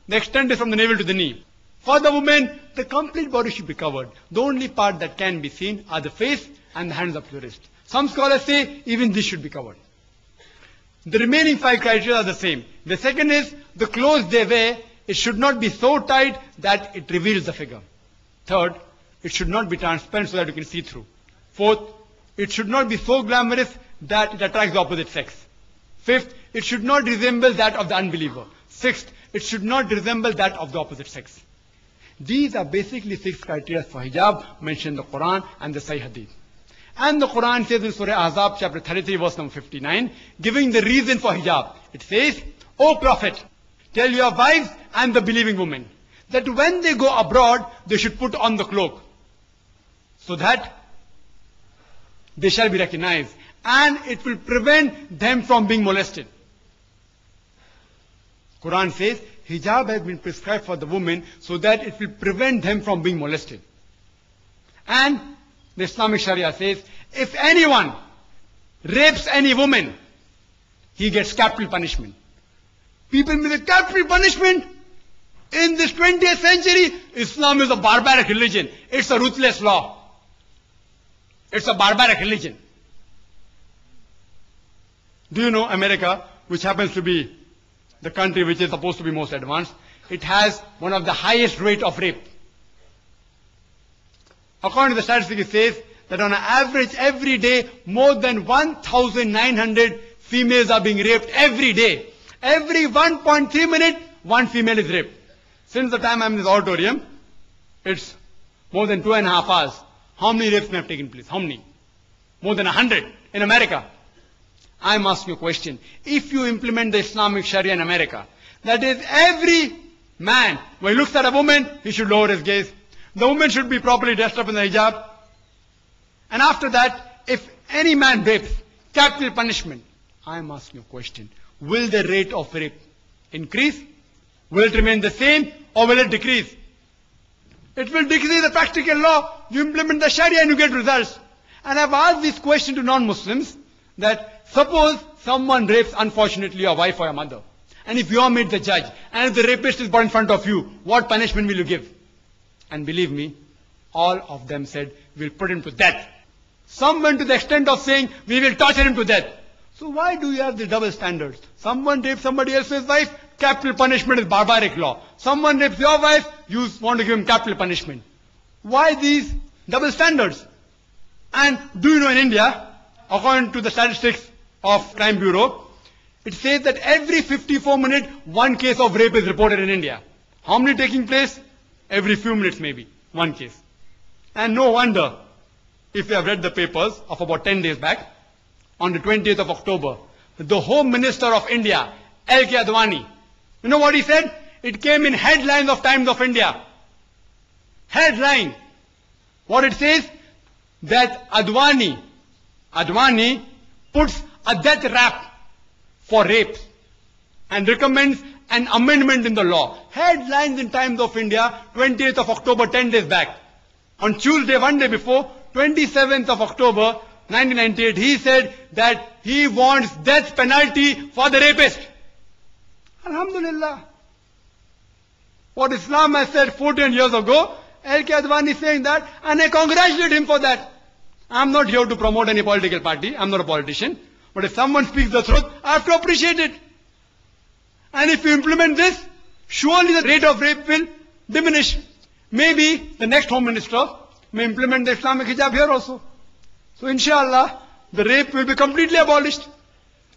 S1: the extent is from the navel to the knee. For the woman, the complete body should be covered. The only part that can be seen are the face and the hands up to the wrist. Some scholars say even this should be covered. The remaining 5 criteria are the same. The second is the clothes they wear, it should not be so tight that it reveals the figure. Third, it should not be transparent so that you can see through. Fourth, it should not be so glamorous that it attracts the opposite sex. Fifth, it should not resemble that of the unbeliever. Sixth, it should not resemble that of the opposite sex. These are basically 6 criteria for hijab mentioned in the Quran and the Sahih Hadith. And the Quran says in Surah Ahzab chapter 33 verse number 59, giving the reason for hijab. It says, O Prophet, tell your wives and the believing women that when they go abroad, they should put on the cloak so that they shall be recognized and it will prevent them from being molested. Quran says, hijab has been prescribed for the women so that it will prevent them from being molested. And the Islamic Sharia says, if anyone rapes any woman, he gets capital punishment. People with a capital punishment in this 20th century, Islam is a barbaric religion. It's a ruthless law. It's a barbaric religion. Do you know America, which happens to be the country which is supposed to be most advanced, it has one of the highest rate of rape. According to the statistics, it says that on an average every day, more than 1,900 females are being raped every day. Every 1.3 minutes, one female is raped. Since the time I'm in this auditorium, it's more than 2.5 hours. How many rapes may have taken place? How many? More than 100 in America. I'm asking you a question. If you implement the Islamic Sharia in America, that is every man, when he looks at a woman, he should lower his gaze. The woman should be properly dressed up in the hijab. And after that, if any man rapes, capital punishment. I'm asking you a question. Will the rate of rape increase? Will it remain the same or will it decrease? It will decrease the practical law. You implement the Sharia and you get results. And I've asked this question to non-Muslims that suppose someone rapes unfortunately your wife or your mother. And if you are made the judge and if the rapist is brought in front of you, what punishment will you give? And believe me, all of them said, we'll put him to death. Some went to the extent of saying, we will torture him to death. So why do you have the double standards? Someone rapes somebody else's wife, capital punishment is barbaric law. Someone rapes your wife, you want to give him capital punishment. Why these double standards? And do you know in India, according to the statistics of Crime Bureau, it says that every 54 minutes, one case of rape is reported in India. How many taking place? Every few minutes maybe, one case. And no wonder, if you have read the papers of about 10 days back, on the 20th of October, the Home Minister of India, L.K. Advani, you know what he said? It came in headlines of Times of India. Headline. What it says? That Advani puts a death rap for rape and recommends an amendment in the law. Headlines in Times of India, 20th of October, 10 days back. On Tuesday, one day before, 27th of October, 1998, he said that he wants death penalty for the rapist. Alhamdulillah. What Islam has said 14 years ago, L.K. Advani is saying that, and I congratulate him for that. I'm not here to promote any political party. I'm not a politician. But if someone speaks the truth, I have to appreciate it. And if you implement this, surely the rate of rape will diminish. Maybe the next Home Minister may implement the Islamic hijab here also. So inshallah, the rape will be completely abolished.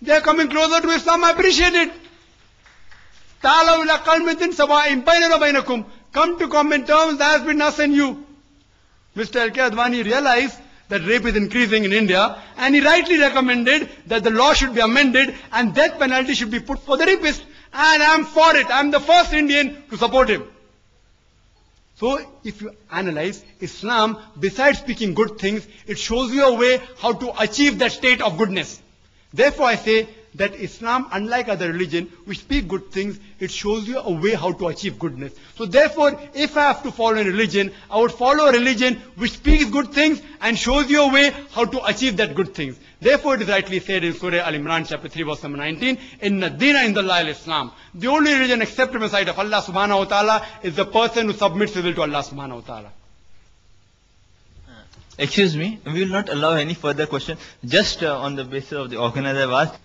S1: They are coming closer to Islam, I appreciate it. Ta'alaw ila qalmatin sawa'in baynana wa baynakum. Come to common terms, there has been us and you. Mr. L.K. Advani realized that rape is increasing in India, and he rightly recommended that the law should be amended and death penalty should be put for the rapist. And I'm for it. I'm the first Indian to support him. So if you analyze Islam, besides speaking good things, it shows you a way how to achieve that state of goodness. Therefore I say that Islam, unlike other religion, which speak good things, it shows you a way how to achieve goodness. So therefore, if I have to follow a religion, I would follow a religion which speaks good things and shows you a way how to achieve that good things. Therefore it is rightly said in Surah Al-Imran chapter 3 verse number 19, Inna Dina Indallahi al-Islam. The only religion accepted in the sight of Allah subhanahu wa ta'ala is the person who submits his will to Allah subhanahu wa ta'ala.
S4: Excuse me, we will not allow any further question. Just on the basis of the organizer have asked.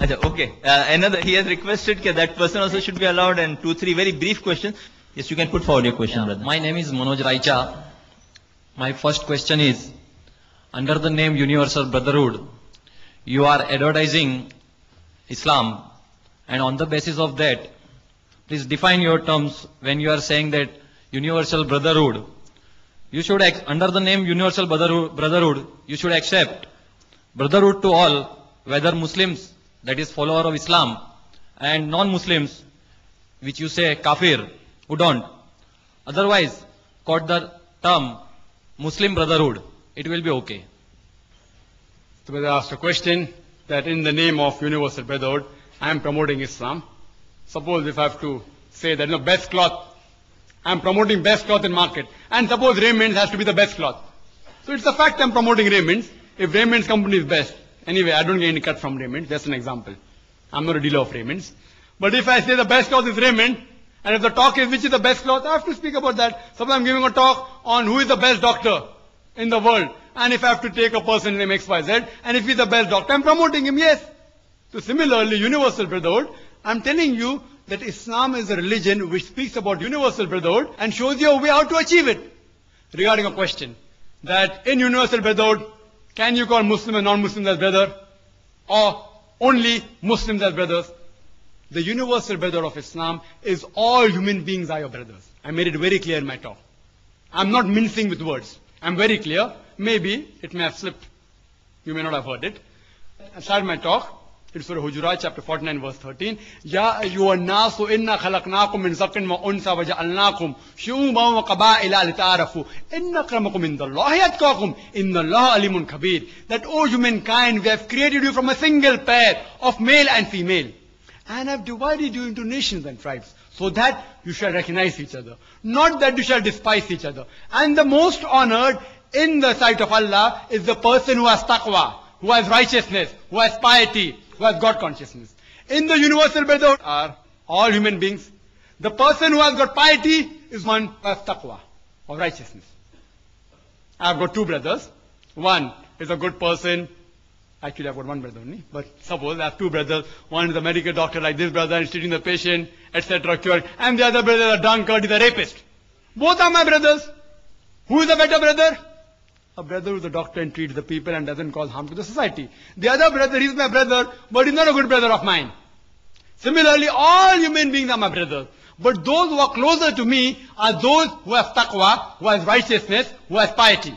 S4: Okay, another, he has requested that person also should be allowed, and 2-3 very brief questions. Yes, you can put forward your question, brother.
S7: My name is Manoj Raicha. My first question is, under the name Universal Brotherhood, you are advertising Islam, and on the basis of that, please define your terms when you are saying that Universal Brotherhood. You should, under the name Universal Brotherhood, you should accept brotherhood to all, whether Muslims, that is follower of Islam, and non-Muslims, which you say kafir, who don't. Otherwise, quote the term Muslim Brotherhood, it will be okay.
S1: So I asked a question that in the name of Universal Brotherhood, I am promoting Islam. Suppose if I have to say that, best cloth, I am promoting best cloth in market. And suppose Raymond has to be the best cloth. So it's a fact I am promoting Raymond. If Raymond's company is best, anyway, I don't get any cut from Raymond. Just an example. I'm not a dealer of Raymond's. But if I say the best cloth is Raymond, and if the talk is which is the best cloth, I have to speak about that. Suppose I'm giving a talk on who is the best doctor in the world. And if I have to take a person named XYZ, and if he's the best doctor, I'm promoting him, yes. So similarly, Universal Brotherhood, I'm telling you that Islam is a religion which speaks about Universal Brotherhood and shows you a way how to achieve it. Regarding a question, that in Universal Brotherhood, can you call Muslim and non-Muslims as brother? Or only Muslims as brothers? The Universal Brotherhood of Islam is all human beings are your brothers. I made it very clear in my talk. I'm not mincing with words. I'm very clear. Maybe it may have slipped. You may not have heard it. I started my talk. It's Surah Hujurat, chapter 49, verse 13. Ya ayyuhan nasu inna khalaqnakum min zakarin wa unsa wa ja'alnakum shu'uban wa qaba'ila lita'arafu. Inna akramakum indallahi atqakum. Innallaha alimun kabir. That, O humankind, we have created you from a single pair of male and female. And have divided you into nations and tribes, so that you shall recognize each other. Not that you shall despise each other. And the most honored in the sight of Allah is the person who has taqwa, who has righteousness, who has piety, who has God consciousness. In the Universal Brotherhood are all human beings. The person who has got piety is one who has taqwa, or righteousness. I've got two brothers. One is a good person. Actually, I've got one brother only. But suppose I have two brothers. One is a medical doctor like this brother and is treating the patient, etc. cured. And the other brother is a drunkard, is a rapist. Both are my brothers. Who is a better brother? A brother who is a doctor and treats the people and doesn't cause harm to the society. The other brother is my brother, but he's not a good brother of mine. Similarly, all human beings are my brothers. But those who are closer to me are those who have taqwa, who has righteousness, who has piety.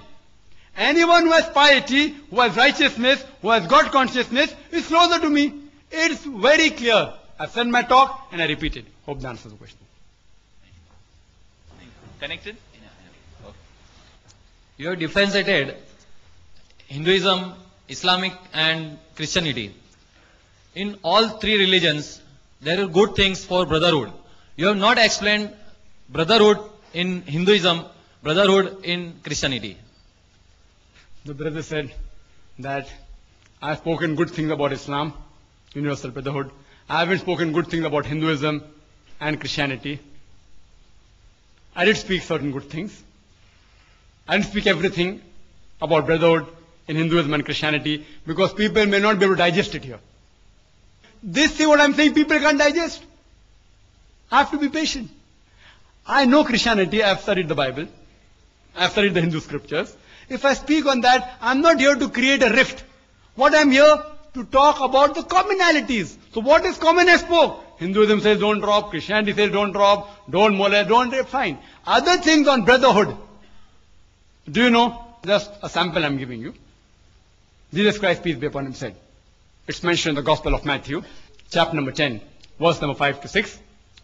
S1: Anyone who has piety, who has righteousness, who has God consciousness is closer to me. It's very clear. I've said my talk and I repeat it. Hope that answers the question.
S4: Connected?
S7: You have differentiated Hinduism, Islamic and Christianity. In all three religions, there are good things for brotherhood. You have not explained brotherhood in Hinduism, brotherhood in Christianity.
S1: The brother said that I have spoken good things about Islam, universal brotherhood. I haven't spoken good things about Hinduism and Christianity. I did speak certain good things. I didn't speak everything about brotherhood in Hinduism and Christianity because people may not be able to digest it here. This is what I'm saying, people can't digest. I have to be patient. I know Christianity, I have studied the Bible. I have studied the Hindu scriptures. If I speak on that, I'm not here to create a rift. What I'm here to talk about the commonalities. So what is common I spoke? Hinduism says don't rob, Christianity says don't rob, don't molest, don't rape, fine. Other things on brotherhood. Do you know? Just a sample I'm giving you. Jesus Christ, peace be upon him, said. It's mentioned in the Gospel of Matthew, chapter number 10, verse number 5 to 6.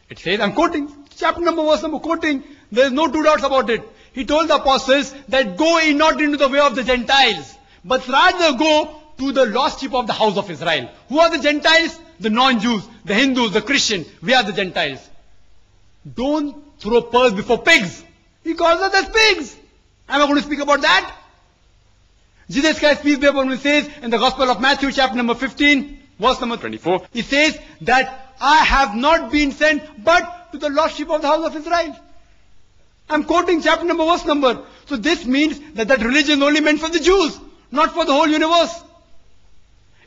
S1: It says, I'm quoting, chapter number, verse number quoting. There is no two doubts about it. He told the apostles that go ye not into the way of the Gentiles, but rather go to the lost sheep of the house of Israel. Who are the Gentiles? The non-Jews, the Hindus, the Christians. We are the Gentiles. Don't throw pearls before pigs. He calls us as pigs. Am I going to speak about that? Jesus Christ, peace be upon him, says in the Gospel of Matthew, chapter number 15, verse number 24, he says that I have not been sent but to the lost sheep of the house of Israel. I'm quoting chapter number, verse number. So this means that that religion is only meant for the Jews, not for the whole universe.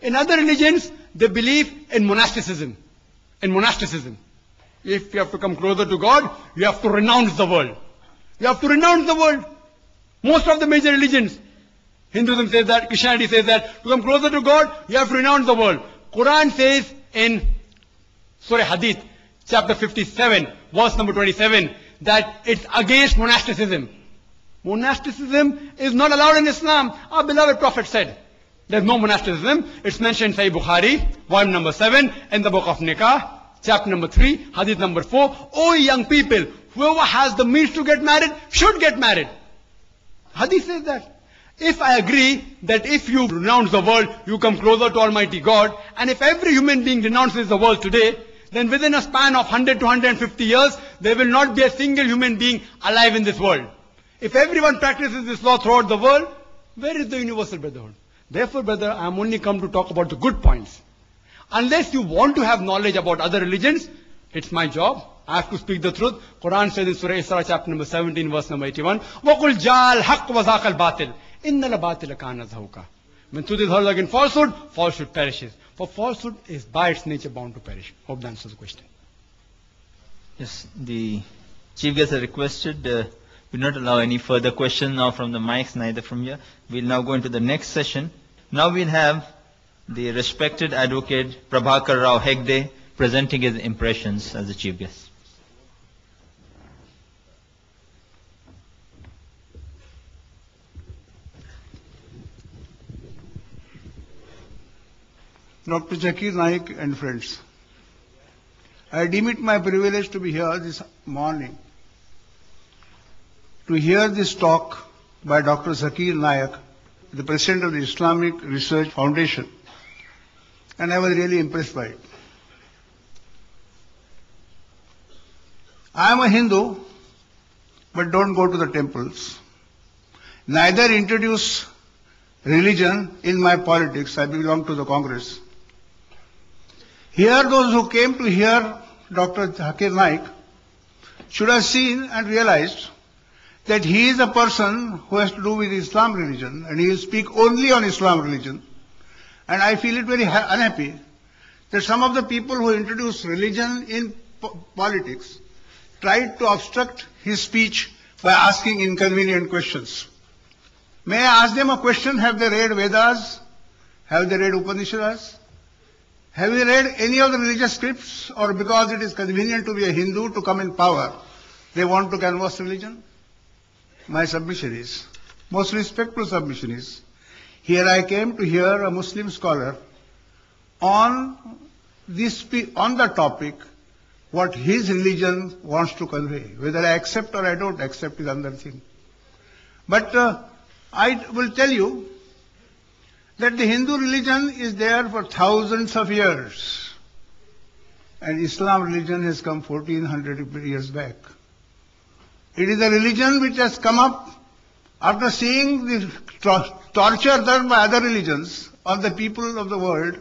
S1: In other religions, they believe in monasticism. In monasticism. If you have to come closer to God, you have to renounce the world. You have to renounce the world. Most of the major religions, Hinduism says that, Christianity says that, to come closer to God, you have to renounce the world. Quran says in Surah Hadith, chapter 57, verse number 27, that it's against monasticism. Monasticism is not allowed in Islam. Our beloved Prophet said, there's no monasticism. It's mentioned in Sahih Bukhari, volume number 7, in the book of Nikah, chapter number 3, hadith number 4. O young people, whoever has the means to get married, should get married. Hadith says that. If I agree that if you renounce the world, you come closer to Almighty God, and if every human being renounces the world today, then within a span of 100 to 150 years, there will not be a single human being alive in this world. If everyone practices this law throughout the world, where is the universal brotherhood? Therefore, brother, I am only come to talk about the good points. Unless you want to have knowledge about other religions, it's my job. I have to speak the truth. Quran says in Surah Isra, chapter number 17, verse number 81, وَقُلْ جَعَ الْحَقِّ وَزَاقَ الْبَاطِلِ إِنَّ الْبَاطِلَ كَانَ زَهُوقًا. When truth is hurled against falsehood perishes. For falsehood is by its nature bound to perish. Hope that answers the question.
S4: Yes, the Chief Guest has requested we not allow any further questions now from the mics, neither from here. We'll now go into the next session. Now we'll have the respected advocate Prabhakar Rao Hegde presenting his impressions as the Chief Guest.
S2: Dr. Zakir Naik and friends, I deem it my privilege to be here this morning to hear this talk by Dr. Zakir Naik, the President of the Islamic Research Foundation, and I was really impressed by it. I am a Hindu, but don't go to the temples. Neither introduce religion in my politics. I belong to the Congress. Here those who came to hear Dr. Zakir Naik should have seen and realized that he is a person who has to do with Islam religion and he will speak only on Islam religion. And I feel it very unhappy that some of the people who introduce religion in politics tried to obstruct his speech by asking inconvenient questions. May I ask them a question? Have they read Vedas? Have they read Upanishads? Have you read any of the religious scripts? Or because it is convenient to be a Hindu to come in power, they want to canvass religion? My submission is, most respectful submission is, here I came to hear a Muslim scholar on the topic what his religion wants to convey. Whether I accept or I don't accept is another thing. But I will tell you that the Hindu religion is there for thousands of years. And Islam religion has come 1400 years back. It is a religion which has come up after seeing the torture done by other religions on the people of the world.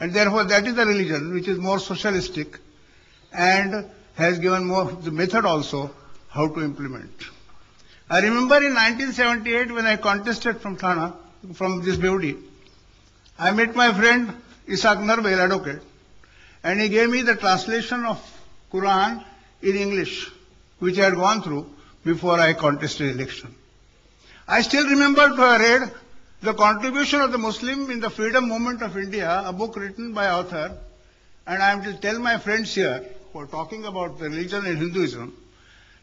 S2: And therefore that is a religion which is more socialistic and has given more the method also how to implement. I remember in 1978 when I contested from Thana, from this Beudi, I met my friend Isaac Narvel, advocate, and he gave me the translation of Quran in English, which I had gone through before I contested election. I still remember to have read the contribution of the Muslim in the freedom movement of India, a book written by author, and I am to tell my friends here who are talking about the religion and Hinduism,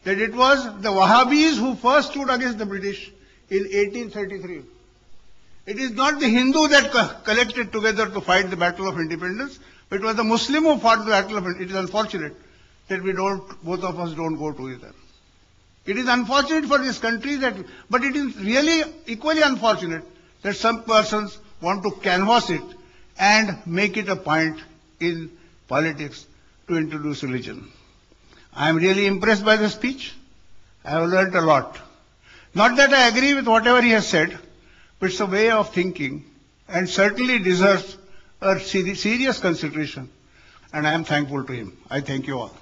S2: that it was the Wahhabis who first stood against the British in 1833. It is not the Hindu that collected together to fight the battle of independence, but it was the Muslim who fought the battle of independence. It is unfortunate that both of us don't go together. It is unfortunate for this country but it is really equally unfortunate that some persons want to canvass it and make it a point in politics to introduce religion. I am really impressed by the speech. I have learned a lot. Not that I agree with whatever he has said, but it's a way of thinking and certainly deserves a serious consideration. And I am thankful to him. I thank you all.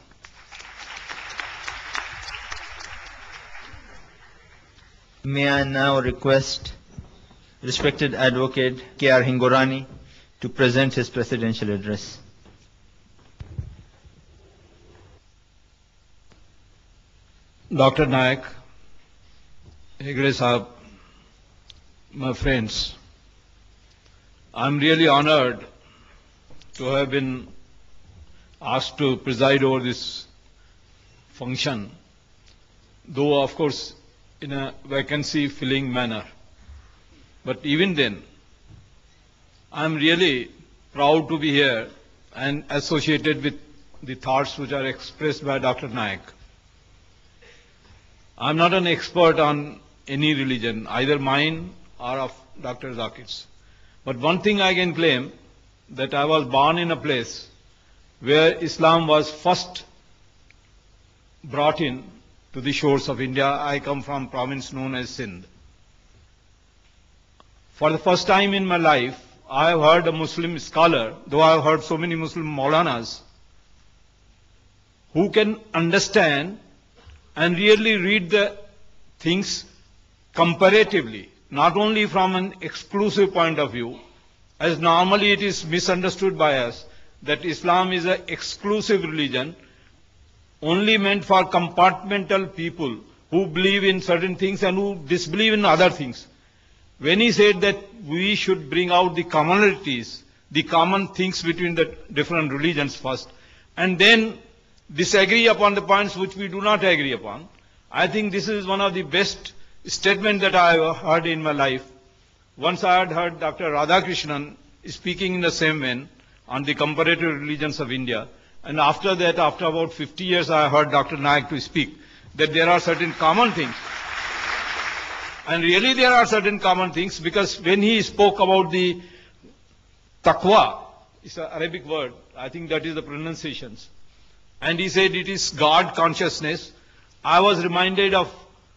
S4: May I now request respected advocate K.R. Hingorani to present his presidential address.
S8: Dr. Nayak, Hegde Sahab, my friends, I'm really honored to have been asked to preside over this function, though of course in a vacancy-filling manner. But even then, I'm really proud to be here and associated with the thoughts which are expressed by Dr. Nayak. I'm not an expert on any religion, either mine or of Dr. Zakir's. But one thing I can claim, that I was born in a place where Islam was first brought in to the shores of India. I come from a province known as Sindh. For the first time in my life, I have heard a Muslim scholar, though I have heard so many Muslim Maulanas, who can understand and really read the things comparatively, not only from an exclusive point of view, as normally it is misunderstood by us, that Islam is an exclusive religion, only meant for compartmental people who believe in certain things and who disbelieve in other things. When he said that we should bring out the commonalities, the common things between the different religions first, and then disagree upon the points which we do not agree upon, I think this is one of the best statements that I have heard in my life. Once I had heard Dr. Radhakrishnan speaking in the same vein on the comparative religions of India, and after that, after about 50 years, I heard Dr. Nayak to speak, that there are certain common things. And really there are certain common things, because when he spoke about the taqwa, it's an Arabic word, I think that is the pronunciations, and he said it is God consciousness, I was reminded of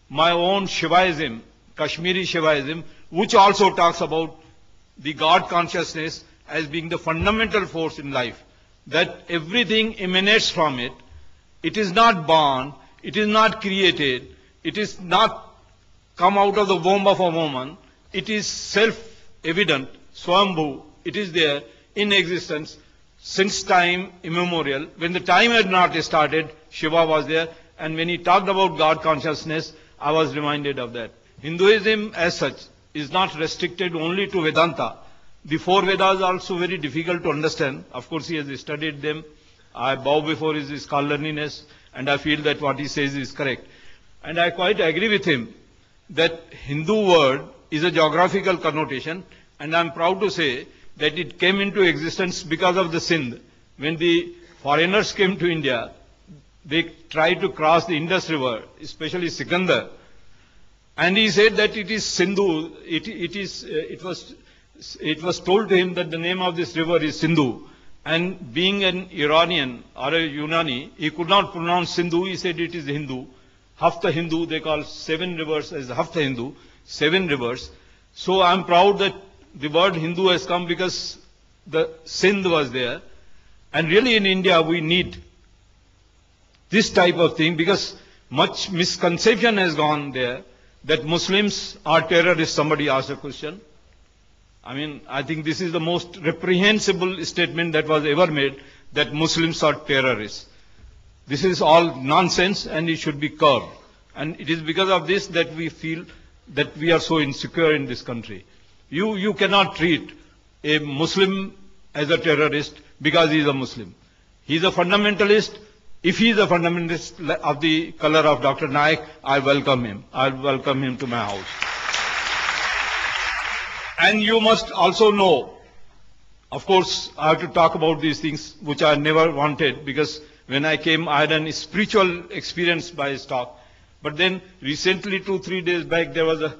S8: my own Shivaism, Kashmiri Shivaism, which also talks about the God consciousness as being the fundamental force in life, that everything emanates from it, It is not born, it is not created, it is not come out of the womb of a woman. It is self-evident, Swambhu. It is there in existence since time immemorial. When the time had not started, Shiva was there. And when he talked about God consciousness, I was reminded of that. Hinduism as such is not restricted only to Vedanta. The four Vedas are also very difficult to understand. Of course, he has studied them. I bow before his scholarliness, and I feel that what he says is correct. And I quite agree with him that Hindu word is a geographical connotation, and I'm proud to say that it came into existence because of the Sindh. When the foreigners came to India, they tried to cross the Indus River, especially Sikandar. And he said that it is Sindhu. It was told to him that the name of this river is Sindhu. And being an Iranian or a Unani, he could not pronounce Sindhu. He said it is Hindu. Hafta Hindu, they call 7 rivers as Hafta Hindu, 7 rivers. So I'm proud that the word Hindu has come because the Sindh was there. And really in India we need this type of thing because much misconception has gone there that Muslims are terrorists. Somebody asked a question. I mean, I think this is the most reprehensible statement that was ever made, that Muslims are terrorists. This is all nonsense and it should be curbed. And it is because of this that we feel that we are so insecure in this country. You cannot treat a Muslim as a terrorist because he is a Muslim. He is a fundamentalist. If he is a fundamentalist of the color of Dr. Naik, I welcome him. I will welcome him to my house. And you must also know, of course, I have to talk about these things which I never wanted because when I came, I had a spiritual experience by his talk. But then recently, 2-3 days back, there was a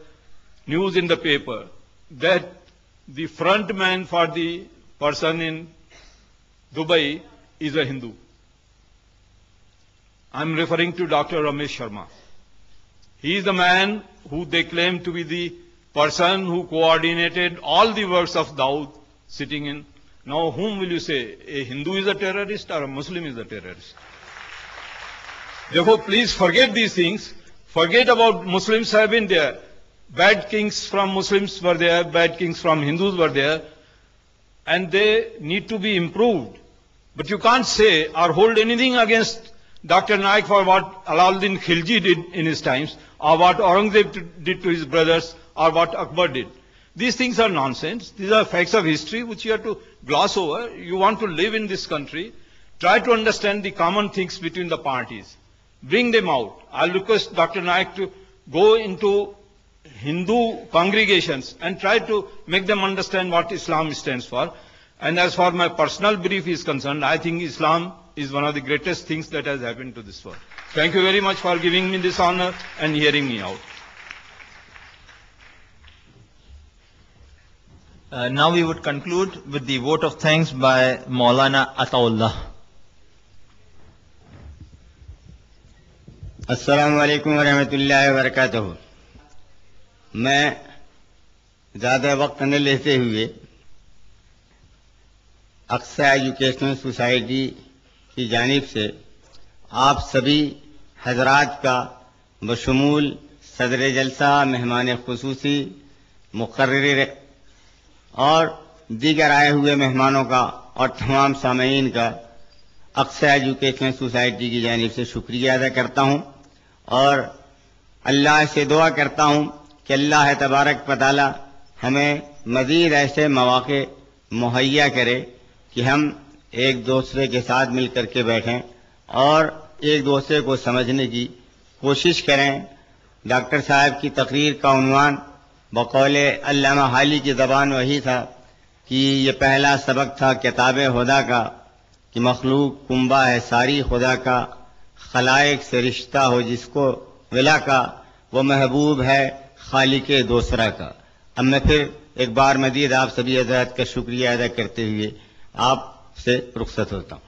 S8: news in the paper that the front man for the person in Dubai is a Hindu. I'm referring to Dr. Ramesh Sharma. He is the man who they claim to be the person who coordinated all the works of Dawood sitting in. Now, whom will you say? A Hindu is a terrorist or a Muslim is a terrorist? Therefore, please forget these things. Forget about Muslims have been there. Bad kings from Muslims were there. Bad kings from Hindus were there. And they need to be improved. But you can't say or hold anything against Dr. Naik for what Alauddin Khilji did in his times, or what Aurangzeb did to his brothers, or what Akbar did. These things are nonsense. These are facts of history which you have to gloss over. You want to live in this country. Try to understand the common things between the parties. Bring them out. I'll request Dr. Naik to go into Hindu congregations and try to make them understand what Islam stands for. And as far as my personal belief is concerned, I think Islam is one of the greatest things that has happened to this world. Thank you very much for giving me this honor and hearing me out.
S4: Now we would conclude with the vote of thanks by Maulana Ataullah.
S9: अस्सलामु अलैकुम वरहमतुल्लाहि वबरकातुहू। मैं ज़्यादा वक्त न लेते हुए Aqsa educational society की जानिब से आप सभी हजरात का बशमूल सदर जलसा, मेहमान खुसूसी, मुकर्रिर और दीगर आए हुए मेहमानों का और तमाम सामीन का अक्सा एजुकेशनल सोसाइटी की जानिब से शुक्रिया अदा करता हूँ और अल्लाह से दुआ करता हूँ कि अल्लाह तबारक व तआला हमें मज़ीद ऐसे मौक़े मुहैया करे कि हम एक दूसरे के साथ मिल कर के बैठें और एक दूसरे को समझने की कोशिश करें। डॉक्टर साहब की तकरीर का उन्वान बकौले अल्लामा हाली की ज़बान वही था कि ये पहला सबक था किताब खुदा का कि मखलूक कुंबा है सारी खुदा का, खलाइक से रिश्ता हो जिसको विला का, वो महबूब है खालिके दूसरा का। अब मैं फिर एक बार मज़ीद आप सभी हज़रात का शुक्रिया अदा करते हुए आपसे रुखसत होता हूँ।